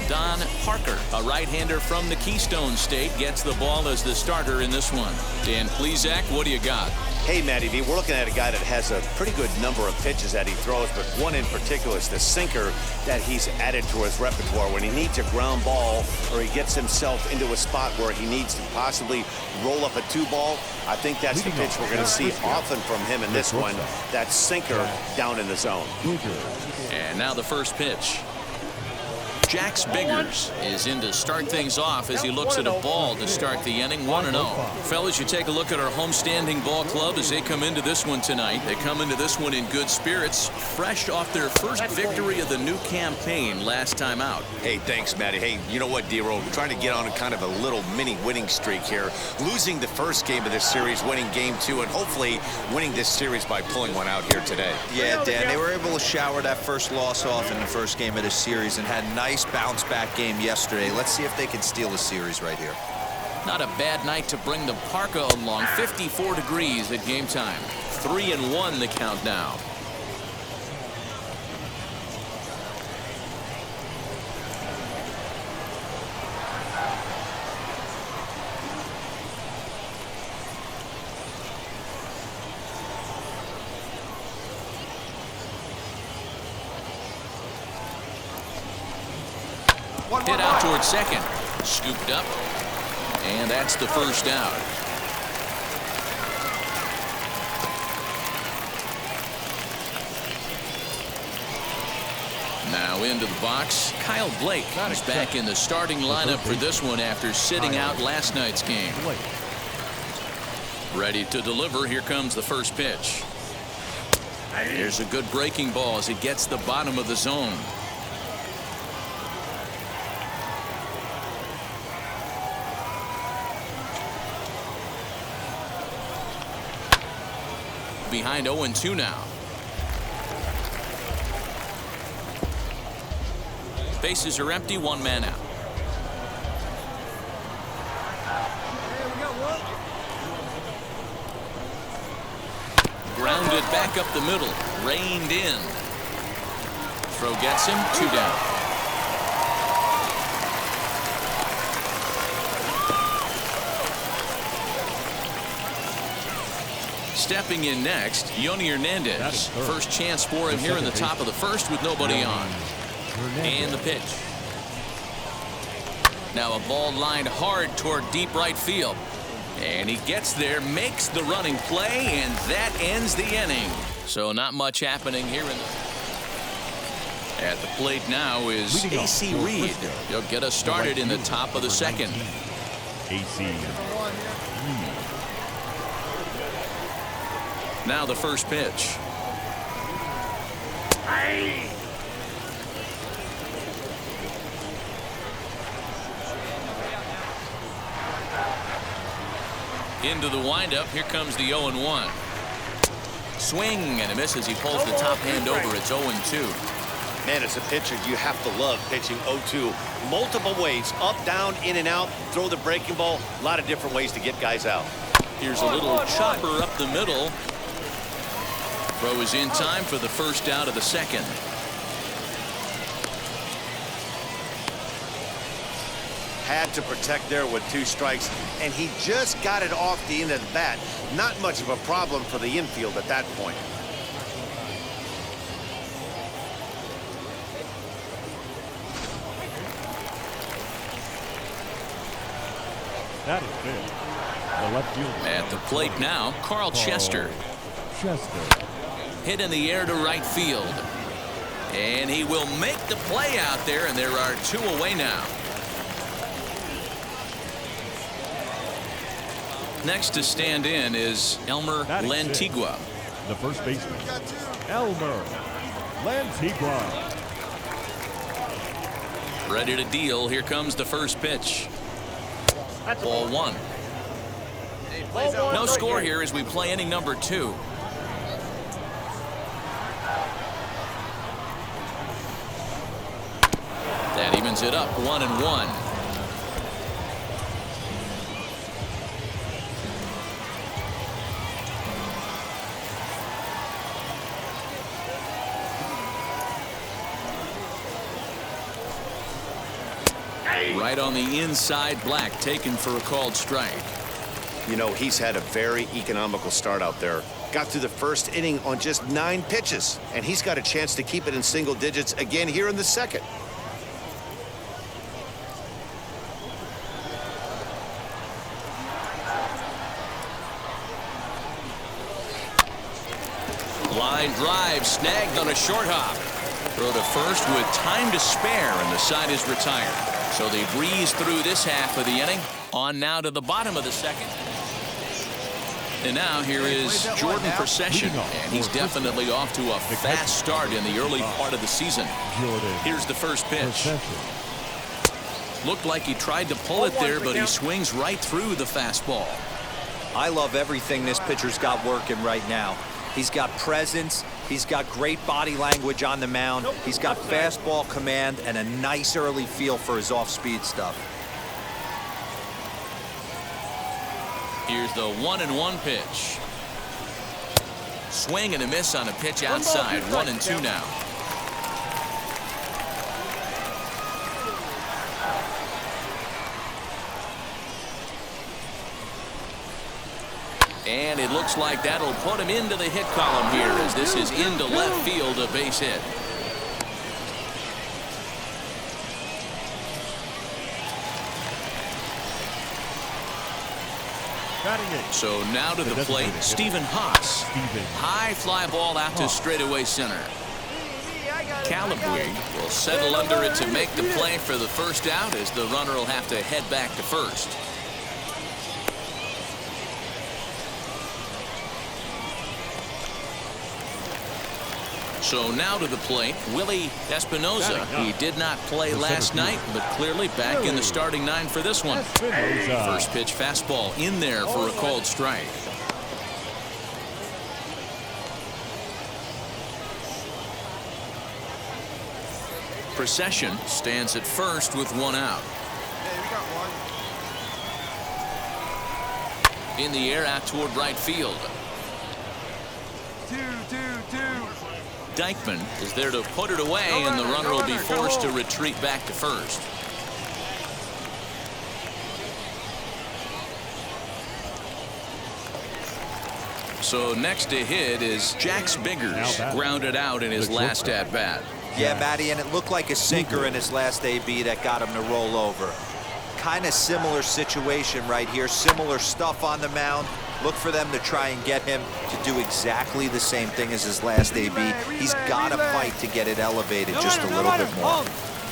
Don Parker, a right-hander from the Keystone State, gets the ball as the starter in this one. Dan Plesac, what do you got? Hey, Matty V, we're looking at a guy that has a pretty good number of pitches that he throws, but one in particular is the sinker that he's added to his repertoire. When he needs a ground ball or he gets himself into a spot where he needs to possibly roll up a 2-ball, I think that's the pitch we're going to see often from him in this one, that sinker down in the zone. And now the first pitch. Jax Biggers is in to start things off as he looks at a ball to start the inning. 1-0. Fellas, you take a look at our homestanding ball club as they come into this one tonight. They come into this one in good spirits, fresh off their first victory of the new campaign last time out. Hey, thanks, Matty. Hey, you know what, D-Roll? We're trying to get on a kind of a little mini winning streak here. Losing the first game of this series, winning game 2, and hopefully winning this series by pulling one out here today. Yeah, Dan, they were able to shower that first loss off in the first game of this series and had a nice bounce back game yesterday. Let's see if they can steal the series right here. Not a bad night to bring the parka along. 54 degrees at game time. 3-1 the count now. Hit out towards second. Scooped up. And that's the first out. Now into the box. Kyle Blake is back in the starting lineup for this one after sitting out last night's game. Ready to deliver. Here comes the first pitch. Here's a good breaking ball as it gets the bottom of the zone. Behind 0-2 now. Bases are empty, 1 man out. Grounded back up the middle, reined in. Throw gets him, 2 down. Stepping in next, Yoni Hernandez. First chance for him here in the top of the first with nobody on. And the pitch. Now a ball lined hard toward deep right field. And he gets there, makes the running play, and that ends the inning. So not much happening here in the... At the plate now is AC Reed. He'll get us started in the top of the second. AC. Now the first pitch. Into the windup. Here comes the 0-1. Swing and a miss as he pulls the top hand over. It's 0-2. Man, as a pitcher, you have to love pitching 0-2. Multiple ways, up, down, in and out, throw the breaking ball. A lot of different ways to get guys out. Here's a little chopper up the middle. Throw is in time for the first out of the second. Had to protect there with 2 strikes, and he just got it off the end of the bat. Not much of a problem for the infield at that point. That is good. The left fielder. At the plate now, Carl Chester. Hit in the air to right field. And he will make the play out there, and there are 2 away now. Next to stand in is Elmer Lantigua. The first baseman, Elmer Lantigua. Ready to deal. Here comes the first pitch. Ball 1. No score here as we play inning number 2. That evens it up, 1-1. Right on the inside, Black taken for a called strike. You know, he's had a very economical start out there. Got through the first inning on just 9 pitches, and he's got a chance to keep it in single digits again here in the second. Line drive snagged on a short hop. Throw to first with time to spare, and the side is retired. So they breeze through this half of the inning. On now to the bottom of the second. And now here is Jordan Procession, and he's definitely off to a fast start in the early part of the season. Here's the first pitch. Looked like he tried to pull it there, but he swings right through the fastball. I love everything this pitcher's got working right now. He's got presence. He's got great body language on the mound. He's got fastball command and a nice early feel for his off-speed stuff. Here's the 1-1 pitch. Swing and a miss on a pitch outside. 1-2 now. And it looks like that'll put him into the hit column here, as this is into left field, a base hit. So now to the plate, Stephen Haas. High fly ball out to straightaway center. Calabwig will settle under it to make the play for the first out, as the runner will have to head back to first. So now to the plate, Willie Espinoza. He did not play last night, but clearly back in the starting 9 for this one. First pitch fastball in there for a called strike. Procession stands at first with 1 out. In the air out toward right field. 2-2-2. Dykeman is there to put it away, and the runner will be forced to retreat back to first. So next to hit is Jax Biggers, grounded out in his last at-bat. Yeah, Matty, and it looked like a sinker in his last AB that got him to roll over. Kind of similar situation right here. Similar stuff on the mound. Look for them to try and get him to do exactly the same thing as his last AB. He's got to fight to get it elevated just a little bit more.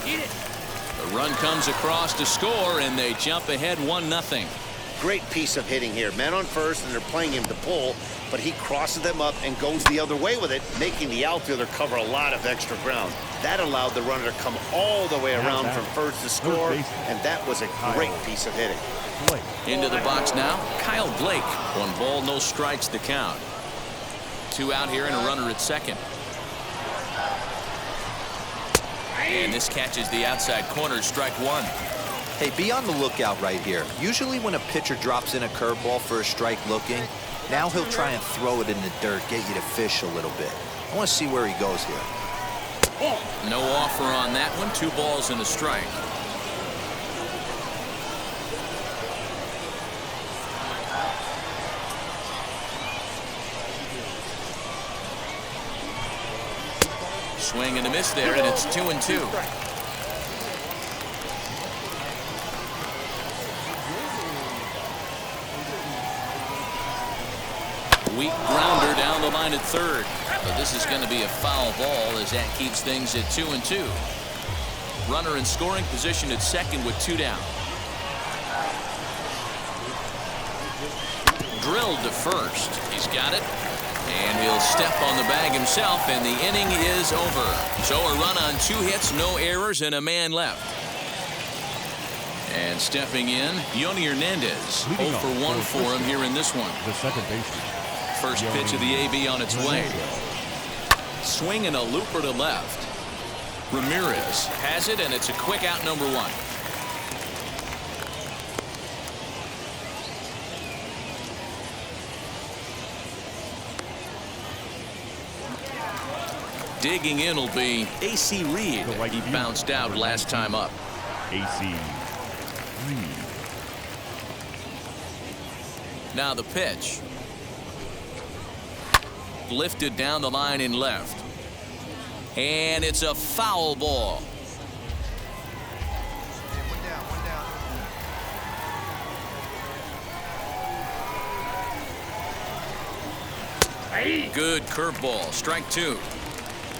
The run comes across to score, and they jump ahead 1-0. Great piece of hitting here. Men on first, and they're playing him to pull, but he crosses them up and goes the other way with it, making the outfielder cover a lot of extra ground. That allowed the runner to come all the way around from first to score, and that was a great piece of hitting. Into the box now, Kyle Blake. 1 ball, no strikes the count. 2 out here and a runner at second. And this catches the outside corner, strike 1. Hey, be on the lookout right here. Usually when a pitcher drops in a curveball for a strike looking, now he'll try and throw it in the dirt, get you to fish a little bit. I want to see where he goes here. No offer on that one. 2 balls and a strike. Swing and a miss there, and it's 2-2. Weak grounder down the line at third. But this is going to be a foul ball, as that keeps things at 2-2. Runner in scoring position at second with 2 down. Drilled to first. He's got it. And he'll step on the bag himself, and the inning is over. So a run on 2 hits, no errors, and a man left. And stepping in, Yoni Hernandez. 0 for 1 for him here in this one. The second baseman. First pitch of the AB on its way. Swing and a looper to left. Ramirez has it, and it's a quick out, number 1. Digging in will be A.C. Reed. He bounced out last time up. AC. 3. Now the pitch. Lifted down the line in left. And it's a foul ball. Good curveball. Strike 2.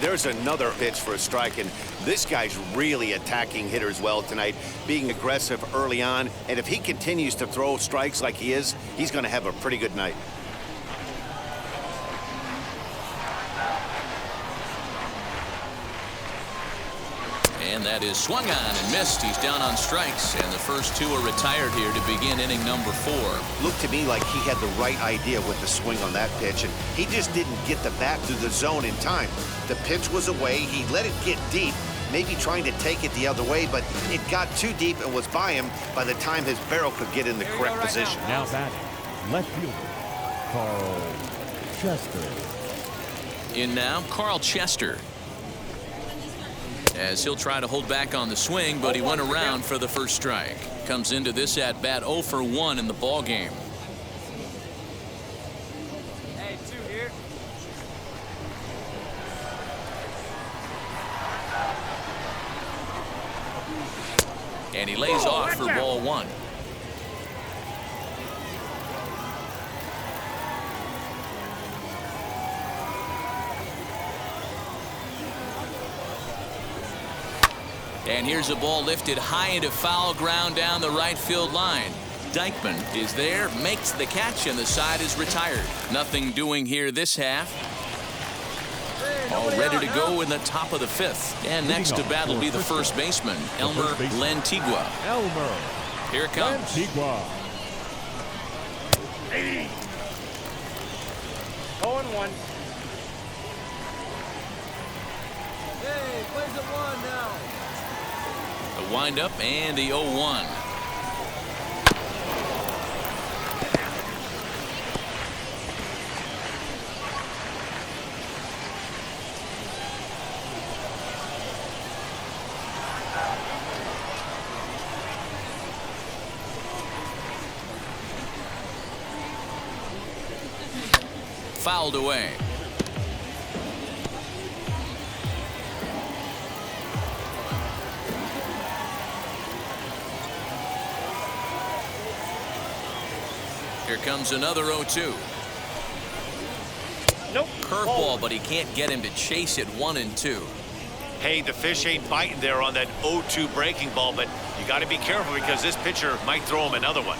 There's another pitch for a strike, and this guy's really attacking hitters well tonight, being aggressive early on, and if he continues to throw strikes like he is, he's going to have a pretty good night. And that is swung on and missed. He's down on strikes, and the first 2 are retired here to begin inning number 4. Looked to me like he had the right idea with the swing on that pitch, and he just didn't get the bat through the zone in time. The pitch was away. He let it get deep, maybe trying to take it the other way, but it got too deep and was by him by the time his barrel could get in the correct position. Now batting, left fielder, Carl Chester. In now, Carl Chester. As he'll try to hold back on the swing, but he went around for the first strike. Comes into this at bat 0 for 1 in the ball game. Hey, 2 here. And he lays off for ball 1. And here's a ball lifted high into foul ground down the right field line. Dykeman is there, makes the catch, and the side is retired. Nothing doing here this half. All ready to go in the top of the 5th. And next to bat will be the first baseman, Elmer Lantigua. Elmer. Here it comes. Lantigua. 0-1. Hey, plays at 1 now. The windup and the 0-1. Fouled away. Here comes another 0-2. Nope. Curveball, but he can't get him to chase it 1 and 2. Hey, the fish ain't biting there on that 0-2 breaking ball, but you got to be careful because this pitcher might throw him another one.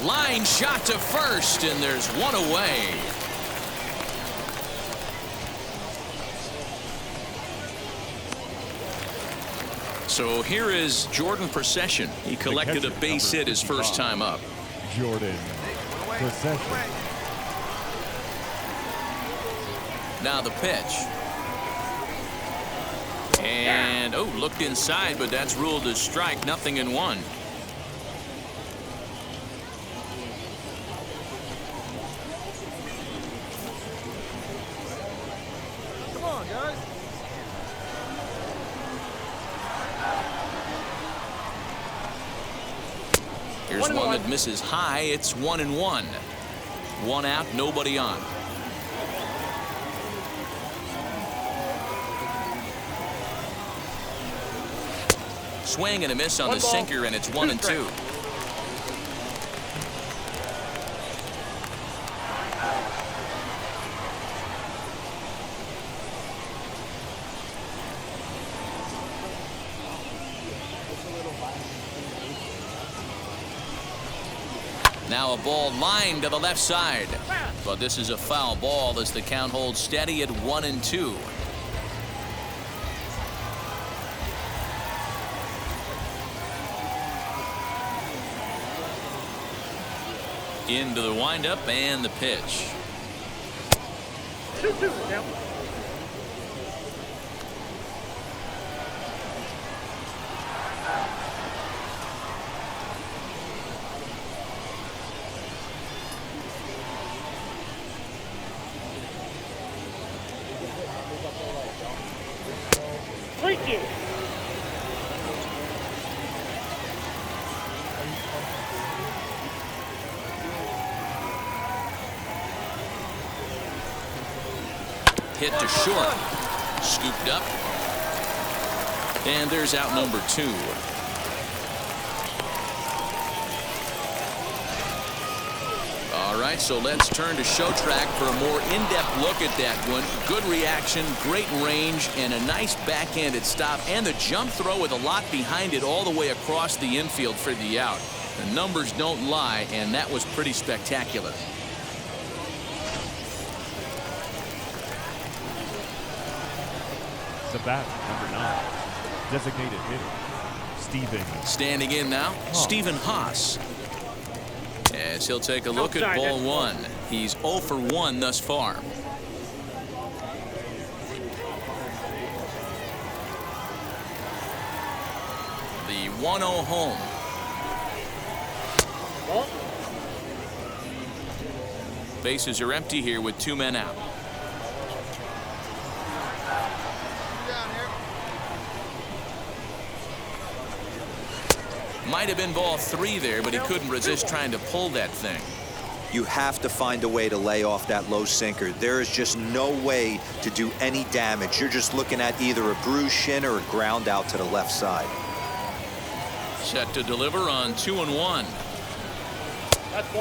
Line shot to first, and there's 1 away. So here is Jordan Procession. He collected a base hit his first time up. Jordan Procession. Now the pitch. And, oh, looked inside, but that's ruled as strike. 0-1. Come on, guys. Here's one that misses high. It's 1-1. 1 out, nobody on. Swing and a miss on the sinker, and it's 1-2. Now a ball lined to the left side, but this is a foul ball as the count holds steady at 1-2. Into the windup and the pitch. 2-2 now. Hit to short. Scooped up. And there's out number 2. All right, so let's turn to show track for a more in-depth look at that one. Good reaction, great range, and a nice backhanded stop, and the jump throw with a lot behind it all the way across the infield for the out. The numbers don't lie, and that was pretty spectacular. The bat, number 9. Designated hitter, Stephen. Standing in now, Stephen Haas. As he'll take a look at ball 1. He's 0 for 1 thus far. The 1-0 home. Bases are empty here with 2 men out. Might have been ball 3 there, but he couldn't resist trying to pull that thing. You have to find a way to lay off that low sinker. There is just no way to do any damage. You're just looking at either a bruised shin or a ground out to the left side. Set to deliver on 2-1.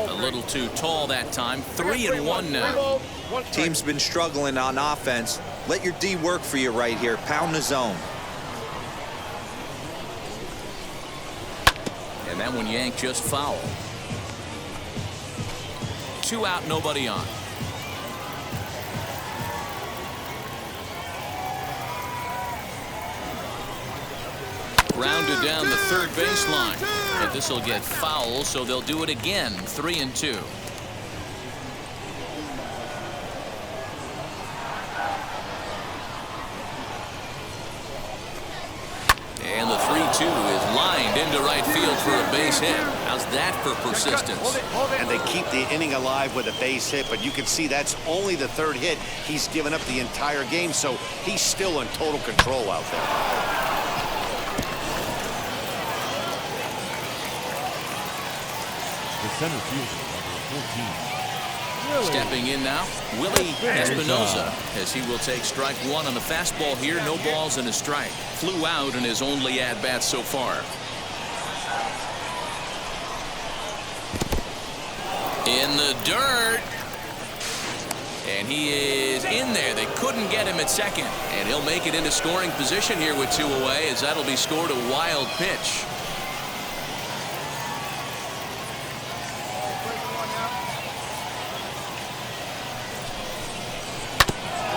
A little too tall that time. 3-1 now. Team's been struggling on offense. Let your D work for you right here. Pound the zone. And that one yanked just foul. 2 out, nobody on. Grounded down the third baseline. But this will get foul, so they'll do it again. 3-2. And the 3-2 is lined into right field for a base hit. How's that for persistence? And they keep the inning alive with a base hit, but you can see that's only the 3rd hit. He's given up the entire game, so he's still in total control out there. The center fielder, number 14. Stepping in now, Willie Espinoza, as he will take strike 1 on the fastball here. No balls and a strike. Flew out in his only at-bat so far. In the dirt. And he is in there. They couldn't get him at second. And he'll make it into scoring position here with 2 away, as that'll be scored a wild pitch.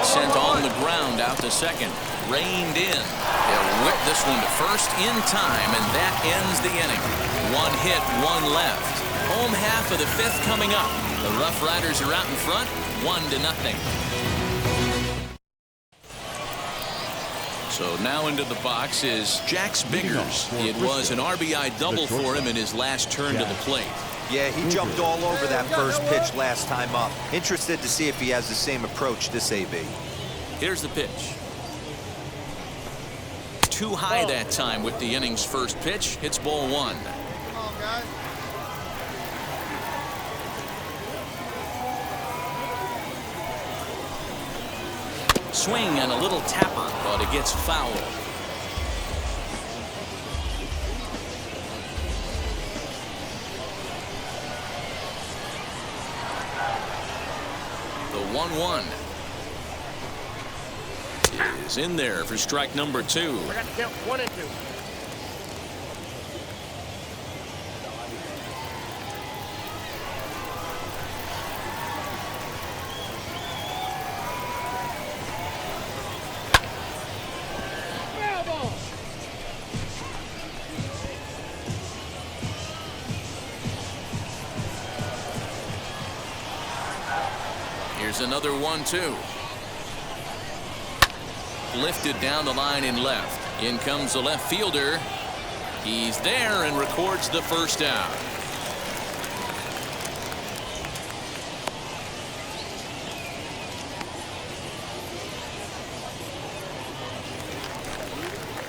Sent on the ground out to second. Reined in. They'll whip this one to first in time, and that ends the inning. 1 hit, 1 left. Home half of the 5th coming up. The Rough Riders are out in front, 1-0. So now into the box is Jax Biggers. It was an RBI double for him in his last turn to the plate. Yeah, he jumped all over that first pitch last time up. Interested to see if he has the same approach this AB. Here's the pitch. Too high that time with the inning's first pitch. Hits ball 1. Come on, guys. Swing and a little tapper, but it gets foul. The 1-1 is in there for strike number 2. I got to count 1 and 2. Here's another 1-2. Lifted down the line in left. In comes the left fielder. He's there and records the first out.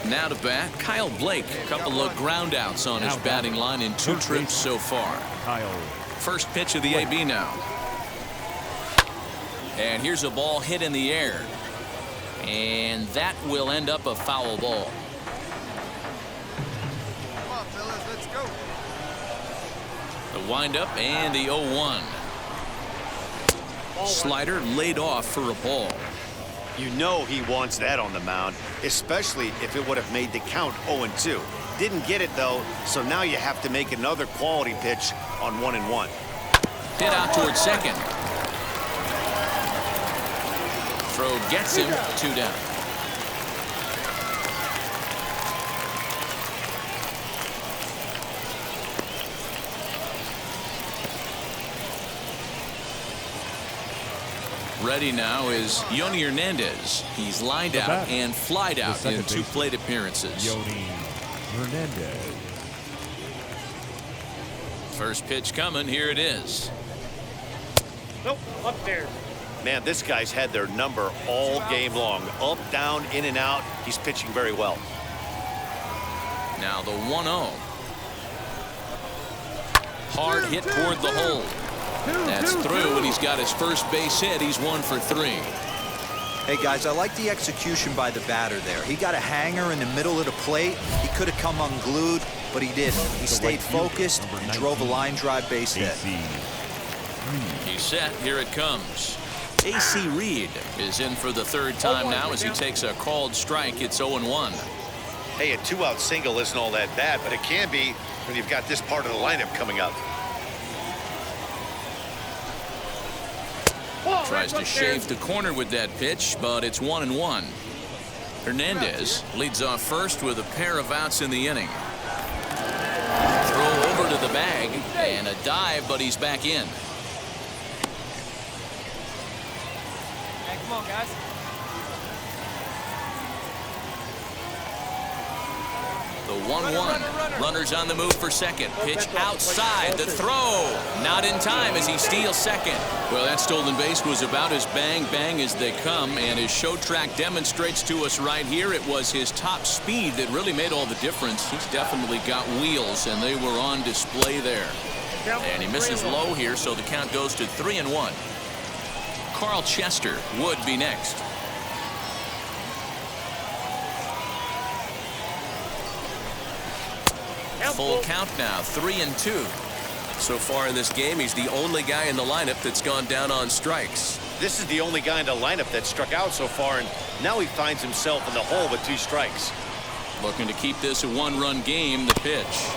Now to bat, Kyle Blake. A couple of ground outs on his batting line in 2 trips so far. Kyle. First pitch of the AB now. And here's a ball hit in the air. And that will end up a foul ball. Come on, fellas, let's go. The windup and the 0-1. Slider laid off for a ball. You know he wants that on the mound, especially if it would have made the count 0-2. Didn't get it, though, so now you have to make another quality pitch on 1-1. Hit out towards second. Throw gets him, 2 down. Ready now is Yoni Hernandez. He's lined out and flied out in 2 plate appearances. Yoni Hernandez. First pitch coming. Here it is. Nope, up there. Man, this guy's had their number all game long. Up, down, in and out. He's pitching very well. Now the 1-0. Hard hit toward the hole. That's through, and he's got his first base hit. He's 1 for 3. Hey, guys, I like the execution by the batter there. He got a hanger in the middle of the plate. He could have come unglued, but he didn't. He stayed focused and drove a line drive base hit. He's set. Here it comes. AC Reed is in for the 3rd time now as he takes a called strike. It's 0-1. Hey, a 2-out single isn't all that bad, but it can be when you've got this part of the lineup coming up. Tries to shave the corner with that pitch, but it's 1-1. Hernandez leads off first with a pair of outs in the inning. Throw over to the bag and a dive, but he's back in. Hey, come on, guys. The 1-1. Runners on the move for second. Pitch outside. The throw. Not in time as he steals second. Well, that stolen base was about as bang-bang as they come, and his show track demonstrates to us right here it was his top speed that really made all the difference. He's definitely got wheels, and they were on display there. And he misses low here, so the count goes to 3-1. Carl Chester would be next. Full count now, 3-2. So far in this game, he's the only guy in the lineup that's gone down on strikes. This is the only guy in the lineup that struck out so far, and now he finds himself in the hole with 2 strikes. Looking to keep this a 1-run game. The pitch.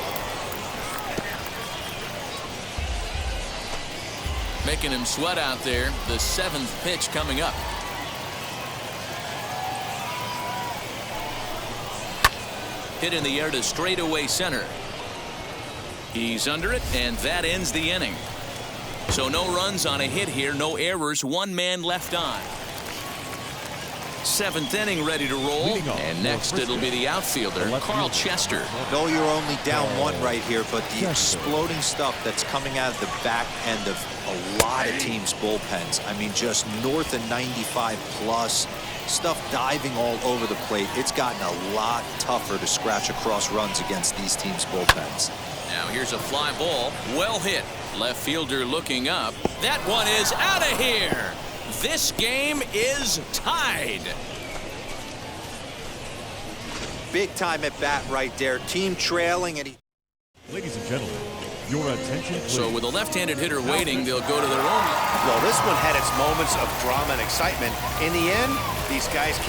Making him sweat out there. The 7th pitch coming up. Hit in the air to straightaway center. He's under it, and that ends the inning. So no runs on a hit here, no errors, 1 man left on. 7th inning ready to roll, and next it'll be the outfielder, Carl Chester. No, you're only down 1 right here, but the exploding stuff that's coming out of the back end of a lot of teams' bullpens. I mean, just north of 95 plus. Stuff diving all over the plate. It's gotten a lot tougher to scratch across runs against these teams' bullpens. Now here's a fly ball. Well hit. Left fielder looking up. That one is out of here. This game is tied. Big time at bat right there. Team trailing, and he... Ladies and gentlemen, your attention, please. So with a left-handed hitter waiting, they'll go to their own. Well, this one had its moments of drama and excitement. In the end, these guys came